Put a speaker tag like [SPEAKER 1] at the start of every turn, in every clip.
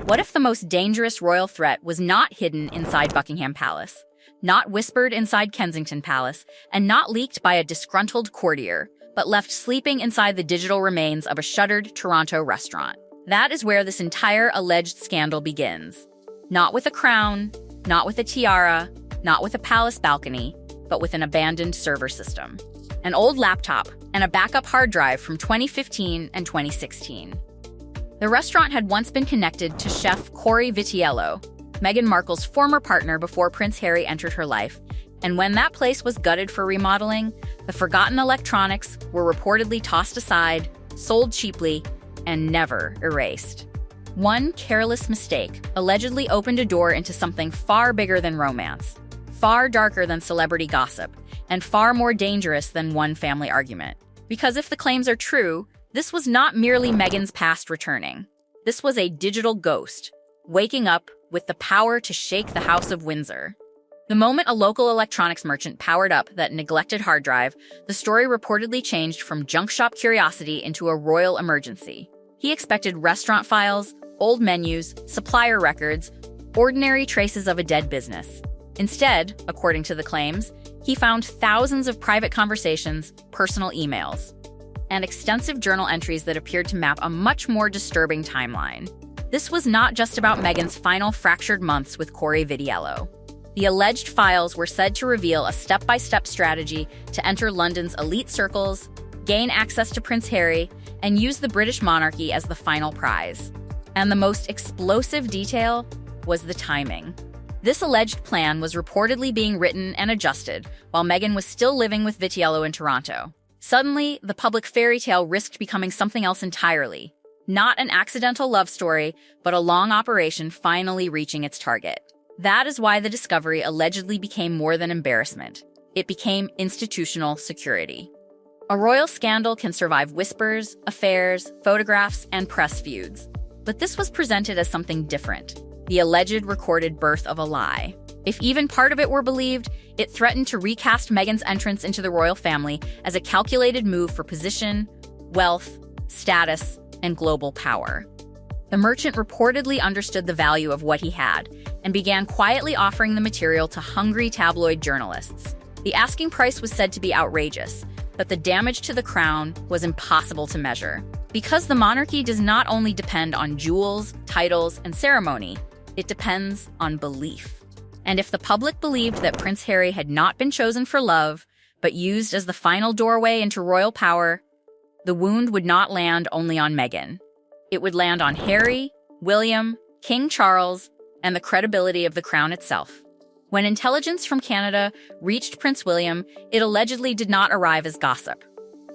[SPEAKER 1] What if the most dangerous royal threat was not hidden inside Buckingham Palace, not whispered inside Kensington Palace, and not leaked by a disgruntled courtier, but left sleeping inside the digital remains of a shuttered Toronto restaurant? That is where this entire alleged scandal begins. Not with a crown, not with a tiara, not with a palace balcony, but with an abandoned server system. An old laptop and a backup hard drive from 2015 and 2016. The restaurant had once been connected to chef Corey Vitiello, Meghan Markle's former partner before Prince Harry entered her life, and when that place was gutted for remodeling, the forgotten electronics were reportedly tossed aside, sold cheaply, and never erased. One careless mistake allegedly opened a door into something far bigger than romance, far darker than celebrity gossip, and far more dangerous than one family argument. Because if the claims are true, this was not merely Meghan's past returning. This was a digital ghost, waking up with the power to shake the House of Windsor. The moment a local electronics merchant powered up that neglected hard drive, the story reportedly changed from junk shop curiosity into a royal emergency. He expected restaurant files, old menus, supplier records, ordinary traces of a dead business. Instead, according to the claims, he found thousands of private conversations, personal emails, and extensive journal entries that appeared to map a much more disturbing timeline. This was not just about Meghan's final fractured months with Corey Vitiello. The alleged files were said to reveal a step-by-step strategy to enter London's elite circles, gain access to Prince Harry, and use the British monarchy as the final prize. And the most explosive detail was the timing. This alleged plan was reportedly being written and adjusted while Meghan was still living with Vitiello in Toronto. Suddenly, the public fairy tale risked becoming something else entirely. Not an accidental love story, but a long operation finally reaching its target. That is why the discovery allegedly became more than embarrassment. It became institutional security. A royal scandal can survive whispers, affairs, photographs, and press feuds. But this was presented as something different. The alleged recorded birth of a lie. If even part of it were believed, it threatened to recast Meghan's entrance into the royal family as a calculated move for position, wealth, status, and global power. The merchant reportedly understood the value of what he had and began quietly offering the material to hungry tabloid journalists. The asking price was said to be outrageous, but the damage to the crown was impossible to measure. Because the monarchy does not only depend on jewels, titles, and ceremony, it depends on belief. And if the public believed that Prince Harry had not been chosen for love, but used as the final doorway into royal power, the wound would not land only on Meghan. It would land on Harry, William, King Charles, and the credibility of the crown itself. When intelligence from Canada reached Prince William, it allegedly did not arrive as gossip.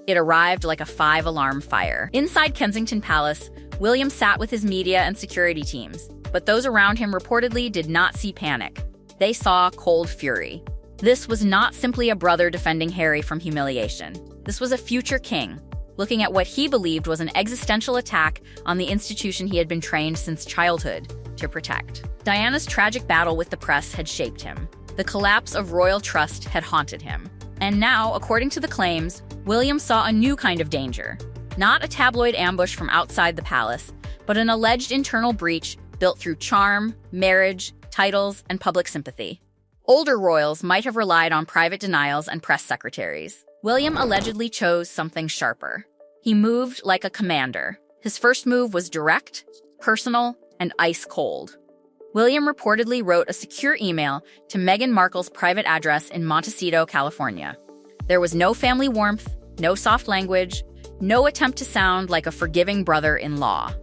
[SPEAKER 1] It arrived like a 5-alarm fire. Inside Kensington Palace, William sat with his media and security teams, but those around him reportedly did not see panic. They saw cold fury. This was not simply a brother defending Harry from humiliation. This was a future king, looking at what he believed was an existential attack on the institution he had been trained since childhood to protect. Diana's tragic battle with the press had shaped him. The collapse of royal trust had haunted him. And now, according to the claims, William saw a new kind of danger. Not a tabloid ambush from outside the palace, but an alleged internal breach built through charm, marriage, titles, and public sympathy. Older royals might have relied on private denials and press secretaries. William allegedly chose something sharper. He moved like a commander. His first move was direct, personal, and ice cold. William reportedly wrote a secure email to Meghan Markle's private address in Montecito, California. There was no family warmth, no soft language, no attempt to sound like a forgiving brother-in-law.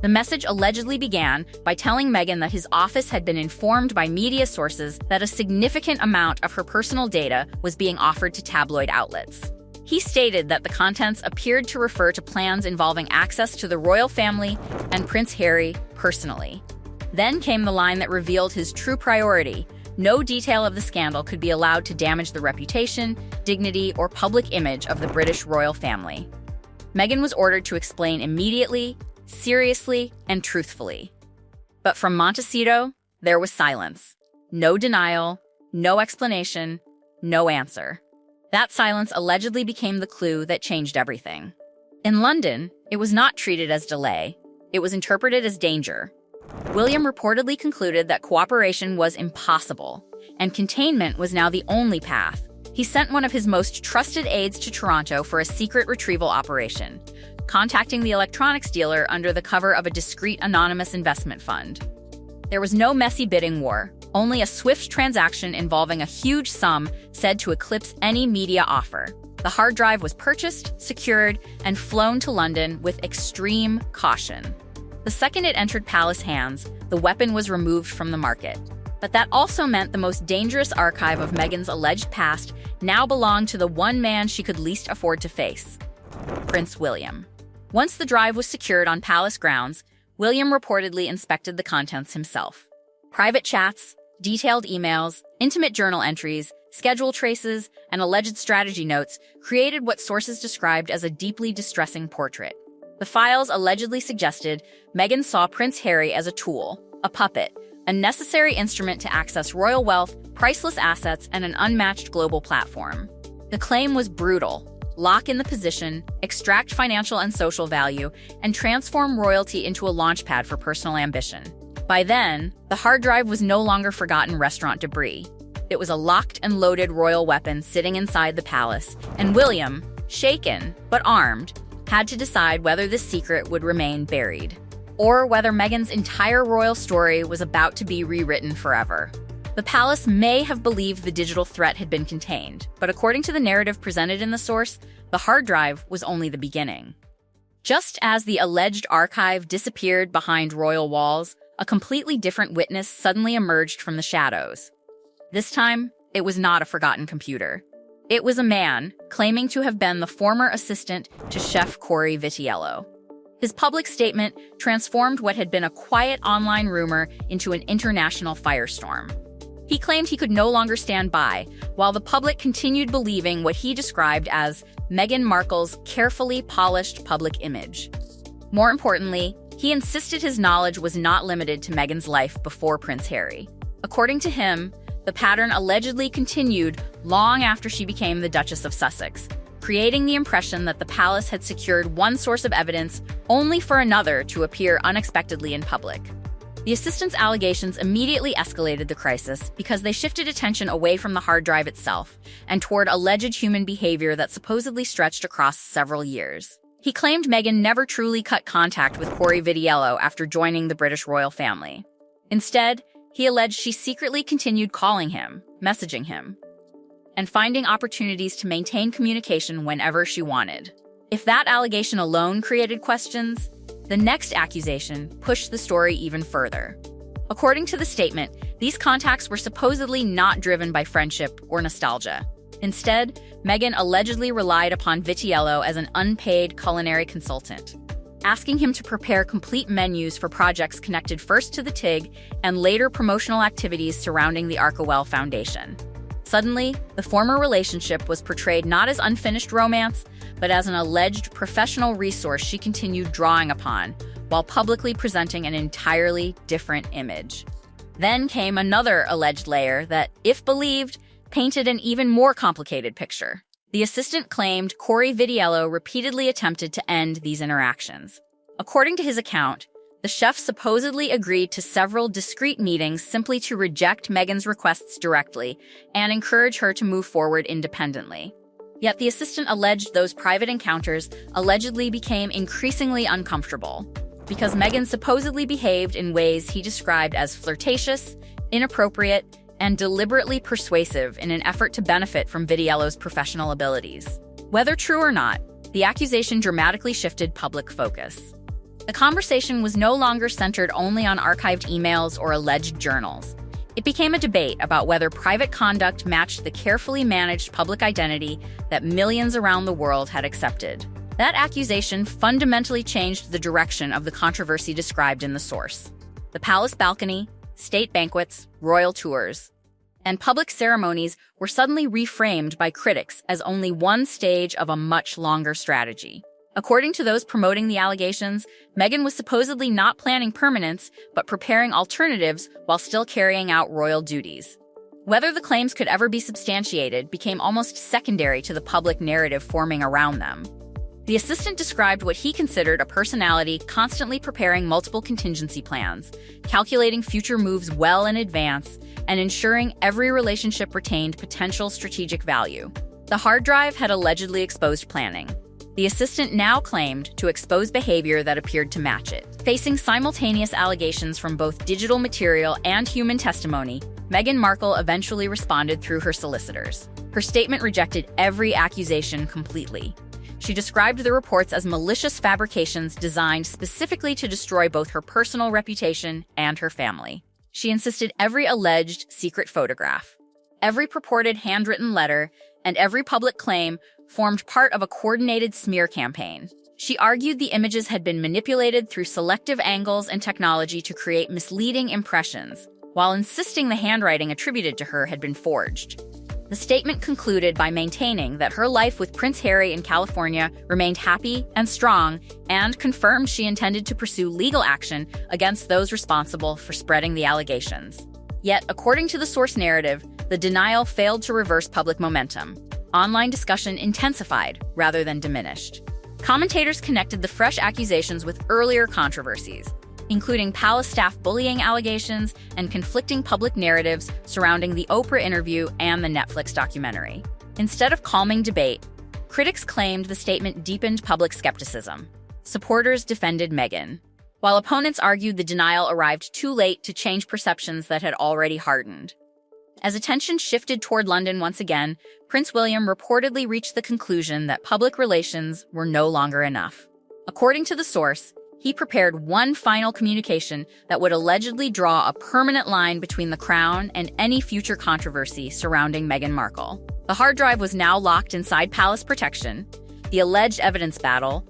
[SPEAKER 1] The message allegedly began by telling Meghan that his office had been informed by media sources that a significant amount of her personal data was being offered to tabloid outlets. He stated that the contents appeared to refer to plans involving access to the royal family and Prince Harry personally. Then came the line that revealed his true priority. No detail of the scandal could be allowed to damage the reputation, dignity, or public image of the British royal family. Meghan was ordered to explain immediately, seriously, and truthfully. But from Montecito, there was silence. No denial, no explanation, no answer. That silence allegedly became the clue that changed everything. In London, it was not treated as delay. It was interpreted as danger. William reportedly concluded that cooperation was impossible, and containment was now the only path. He sent one of his most trusted aides to Toronto for a secret retrieval operation, contacting the electronics dealer under the cover of a discreet anonymous investment fund. There was no messy bidding war, only a swift transaction involving a huge sum said to eclipse any media offer. The hard drive was purchased, secured, and flown to London with extreme caution. The second it entered palace hands, the weapon was removed from the market. But that also meant the most dangerous archive of Meghan's alleged past now belonged to the one man she could least afford to face: Prince William. Once the drive was secured on palace grounds, William reportedly inspected the contents himself. Private chats, detailed emails, intimate journal entries, schedule traces, and alleged strategy notes created what sources described as a deeply distressing portrait. The files allegedly suggested Meghan saw Prince Harry as a tool, a puppet, a necessary instrument to access royal wealth, priceless assets, and an unmatched global platform. The claim was brutal: lock in the position, extract financial and social value, and transform royalty into a launchpad for personal ambition. By then, the hard drive was no longer forgotten restaurant debris. It was a locked and loaded royal weapon sitting inside the palace, and William, shaken but armed, had to decide whether this secret would remain buried, or whether Meghan's entire royal story was about to be rewritten forever. The palace may have believed the digital threat had been contained, but according to the narrative presented in the source, the hard drive was only the beginning. Just as the alleged archive disappeared behind royal walls, a completely different witness suddenly emerged from the shadows. This time, it was not a forgotten computer. It was a man claiming to have been the former assistant to Chef Corey Vitiello. His public statement transformed what had been a quiet online rumor into an international firestorm. He claimed he could no longer stand by, while the public continued believing what he described as Meghan Markle's carefully polished public image. More importantly, he insisted his knowledge was not limited to Meghan's life before Prince Harry. According to him, the pattern allegedly continued long after she became the Duchess of Sussex, creating the impression that the palace had secured one source of evidence only for another to appear unexpectedly in public. The assistant's allegations immediately escalated the crisis because they shifted attention away from the hard drive itself and toward alleged human behavior that supposedly stretched across several years. He claimed Meghan never truly cut contact with Corey Vitiello after joining the British royal family. Instead, he alleged she secretly continued calling him, messaging him, and finding opportunities to maintain communication whenever she wanted. If that allegation alone created questions, the next accusation pushed the story even further. According to the statement, these contacts were supposedly not driven by friendship or nostalgia. Instead, Meghan allegedly relied upon Vitiello as an unpaid culinary consultant, asking him to prepare complete menus for projects connected first to the TIG and later promotional activities surrounding the Arkawell Foundation. Suddenly, the former relationship was portrayed not as unfinished romance, but as an alleged professional resource she continued drawing upon, while publicly presenting an entirely different image. Then came another alleged layer that, if believed, painted an even more complicated picture. The assistant claimed Corey Vitiello repeatedly attempted to end these interactions. According to his account, the chef supposedly agreed to several discreet meetings simply to reject Meghan's requests directly and encourage her to move forward independently. Yet the assistant alleged those private encounters allegedly became increasingly uncomfortable because Meghan supposedly behaved in ways he described as flirtatious, inappropriate, and deliberately persuasive in an effort to benefit from Vitiello's professional abilities. Whether true or not, the accusation dramatically shifted public focus. The conversation was no longer centered only on archived emails or alleged journals. It became a debate about whether private conduct matched the carefully managed public identity that millions around the world had accepted. That accusation fundamentally changed the direction of the controversy described in the source. The palace balcony, state banquets, royal tours, and public ceremonies were suddenly reframed by critics as only one stage of a much longer strategy. According to those promoting the allegations, Meghan was supposedly not planning permanence, but preparing alternatives while still carrying out royal duties. Whether the claims could ever be substantiated became almost secondary to the public narrative forming around them. The assistant described what he considered a personality constantly preparing multiple contingency plans, calculating future moves well in advance, and ensuring every relationship retained potential strategic value. The hard drive had allegedly exposed planning. The assistant now claimed to expose behavior that appeared to match it. Facing simultaneous allegations from both digital material and human testimony, Meghan Markle eventually responded through her solicitors. Her statement rejected every accusation completely. She described the reports as malicious fabrications designed specifically to destroy both her personal reputation and her family. She insisted every alleged secret photograph, every purported handwritten letter, and every public claim formed part of a coordinated smear campaign. She argued the images had been manipulated through selective angles and technology to create misleading impressions, while insisting the handwriting attributed to her had been forged. The statement concluded by maintaining that her life with Prince Harry in California remained happy and strong, and confirmed she intended to pursue legal action against those responsible for spreading the allegations. Yet, according to the source narrative, the denial failed to reverse public momentum. Online discussion intensified rather than diminished. Commentators connected the fresh accusations with earlier controversies, including palace staff bullying allegations and conflicting public narratives surrounding the Oprah interview and the Netflix documentary. Instead of calming debate, critics claimed the statement deepened public skepticism. Supporters defended Meghan, while opponents argued the denial arrived too late to change perceptions that had already hardened. As attention shifted toward London once again, Prince William reportedly reached the conclusion that public relations were no longer enough. According to the source, he prepared one final communication that would allegedly draw a permanent line between the crown and any future controversy surrounding Meghan Markle. The hard drive was now locked inside palace protection. The alleged evidence battle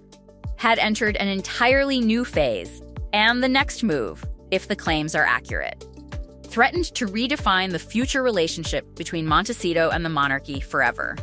[SPEAKER 1] had entered an entirely new phase, and the next move, if the claims are accurate, threatened to redefine the future relationship between Montecito and the monarchy forever.